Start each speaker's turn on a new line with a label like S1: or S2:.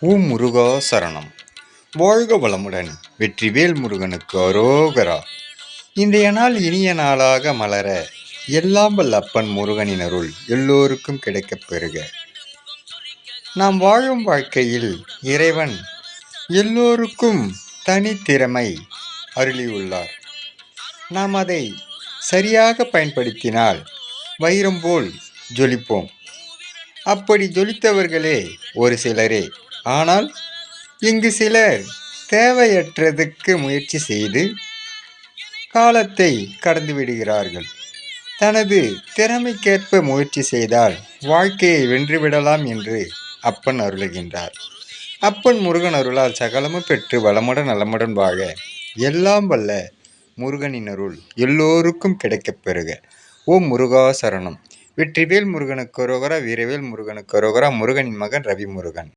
S1: ஓம் முருகா சரணம். வாழ்க வளமுடன். வெற்றிவேல் முருகனுக்கு அரோகரா. இன்றைய நாள் இனிய நாளாக மலர எல்லாம் வல்ல அப்பன் முருகனின் அருள் எல்லோருக்கும் கிடைக்கப் பெறுக. நாம் வாழும் வாழ்க்கையில் இறைவன் எல்லோருக்கும் தனித்திறமை அருளியுள்ளார். நாம் அதை சரியாக பயன்படுத்தினால் வைரம் போல் ஜொலிப்போம். அப்படி ஜொலித்தவர்களே ஒரு சிலரே. ஆனால் இங்கு சிலர் தேவையற்றதுக்கு முயற்சி செய்து காலத்தை கடந்து விடுகிறார்கள். தனது திறமைக்கேற்ப முயற்சி செய்தால் வாழ்க்கையை வென்றுவிடலாம் என்று அப்பன் அருளுகின்றார். அப்பன் முருகன் அருளால் சகலமும் பெற்று வளமுடன் நலமுடன் வாழ எல்லாம் வல்ல முருகனின் அருள் எல்லோருக்கும் கிடைக்கப் பெறுக. ஓம் முருகா சரணம். வெற்றிவேல் முருகனுக்கு அரோகரா. வீரவேல் முருகனுக்கு அரோகரா. முருகனின் மகன் ரவி முருகன்.